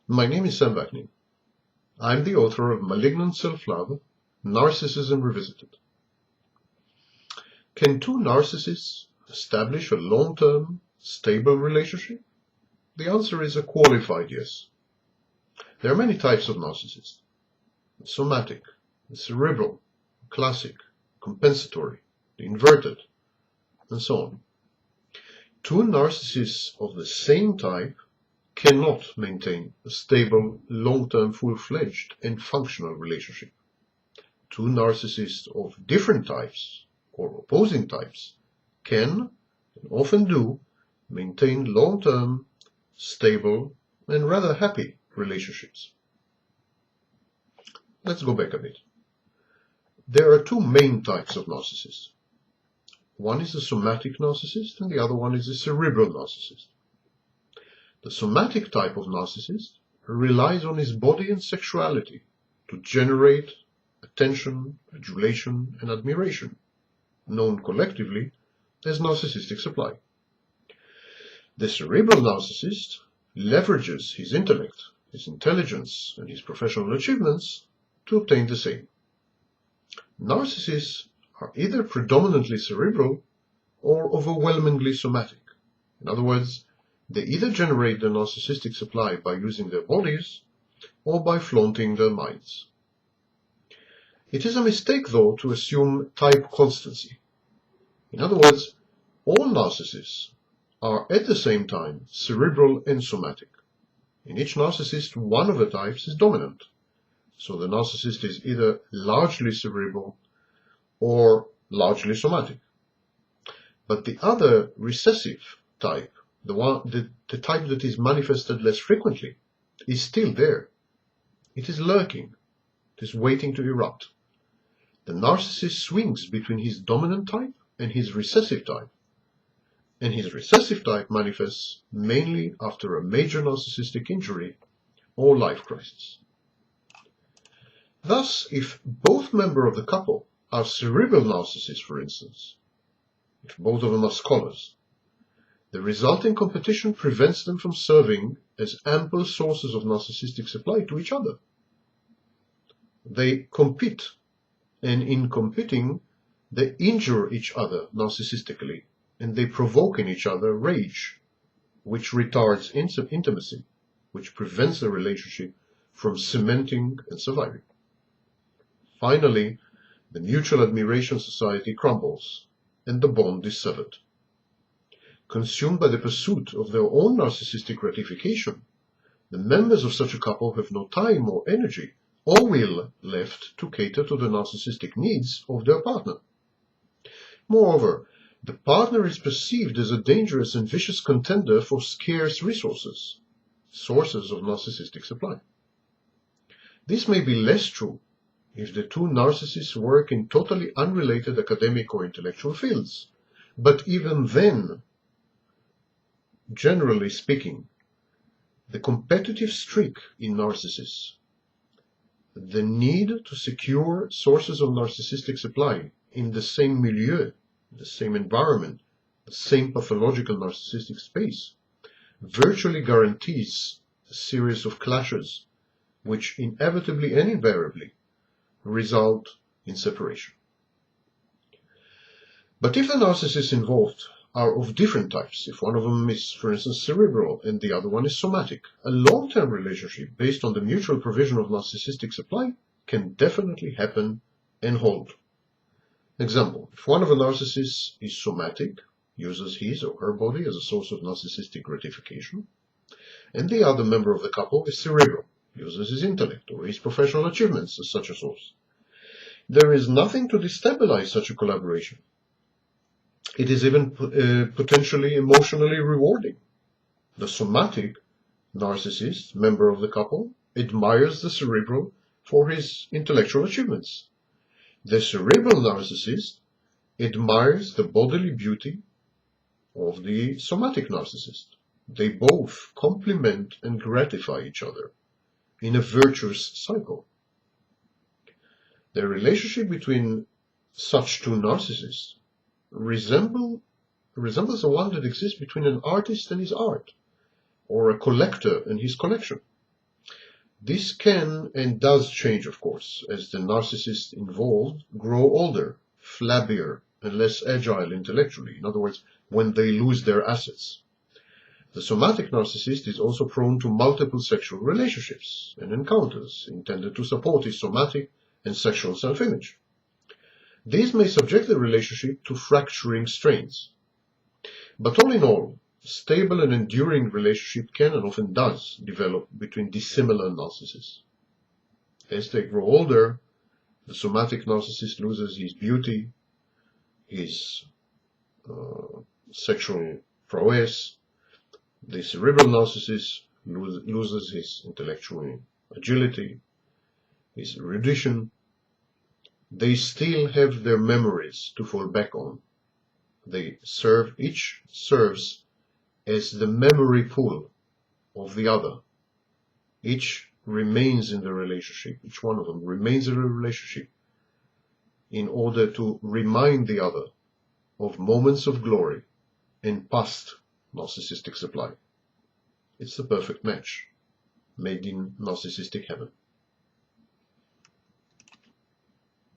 My name is Sam Vaknin. I'm the author of Malignant Self-Love, Narcissism Revisited. Can two narcissists establish a long-term, stable relationship? The answer is a qualified yes. There are many types of narcissists. The somatic, the cerebral, classic, compensatory, the inverted, and so on. Two narcissists of the same type cannot maintain a stable, long-term, full-fledged and functional relationship. Two narcissists of different types or opposing types can, and often do, maintain long-term, stable, and rather happy relationships. Let's go back a bit. There are two main types of narcissists. One is the somatic narcissist and the other one is the cerebral narcissist. The somatic type of narcissist relies on his body and sexuality to generate attention, adulation, and admiration, known collectively as narcissistic supply. The cerebral narcissist leverages his intellect, his intelligence, and his professional achievements to obtain the same. Narcissists are either predominantly cerebral or overwhelmingly somatic. In other words, they either generate the narcissistic supply by using their bodies or by flaunting their minds. It is a mistake, though, to assume type constancy. In other words, all narcissists are at the same time cerebral and somatic. In each narcissist, one of the types is dominant. So the narcissist is either largely cerebral or largely somatic. But the other recessive type, the type that is manifested less frequently, is still there. It is lurking. It is waiting to erupt. The narcissist swings between his dominant type and his recessive type. And his recessive type manifests mainly after a major narcissistic injury or life crisis. Thus, if both members of the couple are cerebral narcissists, for instance, if both of them are scholars, the resulting competition prevents them from serving as ample sources of narcissistic supply to each other. They compete, and in competing, they injure each other narcissistically, and they provoke in each other rage, which retards intimacy, which prevents the relationship from cementing and surviving. Finally, the mutual admiration society crumbles, and the bond is severed. Consumed by the pursuit of their own narcissistic gratification, the members of such a couple have no time or energy or will left to cater to the narcissistic needs of their partner. Moreover, the partner is perceived as a dangerous and vicious contender for scarce resources, sources of narcissistic supply. This may be less true if the two narcissists work in totally unrelated academic or intellectual fields, but even then, generally speaking, the competitive streak in narcissists, the need to secure sources of narcissistic supply in the same milieu, the same environment, the same pathological narcissistic space, virtually guarantees a series of clashes which inevitably and invariably result in separation. But if the narcissists involved are of different types, if one of them is, for instance, cerebral and the other one is somatic, a long-term relationship based on the mutual provision of narcissistic supply can definitely happen and hold. Example, if one of the narcissists is somatic, uses his or her body as a source of narcissistic gratification, and the other member of the couple is cerebral, uses his intellect or his professional achievements as such a source, there is nothing to destabilize such a collaboration. It is even potentially emotionally rewarding. The somatic narcissist, member of the couple, admires the cerebral for his intellectual achievements. The cerebral narcissist admires the bodily beauty of the somatic narcissist. They both complement and gratify each other in a virtuous cycle. The relationship between such two narcissists resembles the one that exists between an artist and his art, or a collector and his collection. This can and does change, of course, as the narcissists involved grow older, flabbier, and less agile intellectually. In other words, when they lose their assets. The somatic narcissist is also prone to multiple sexual relationships and encounters intended to support his somatic and sexual self-image. These may subject the relationship to fracturing strains. But all in all, a stable and enduring relationship can and often does develop between dissimilar narcissists. As they grow older, the somatic narcissist loses his beauty, his sexual prowess. The cerebral narcissist loses his intellectual agility, his erudition. They still have their memories to fall back on. Each serves as the memory pool of the other. Each remains in the relationship. Each one of them remains in a relationship in order to remind the other of moments of glory and past narcissistic supply. It's the perfect match, made in narcissistic heaven.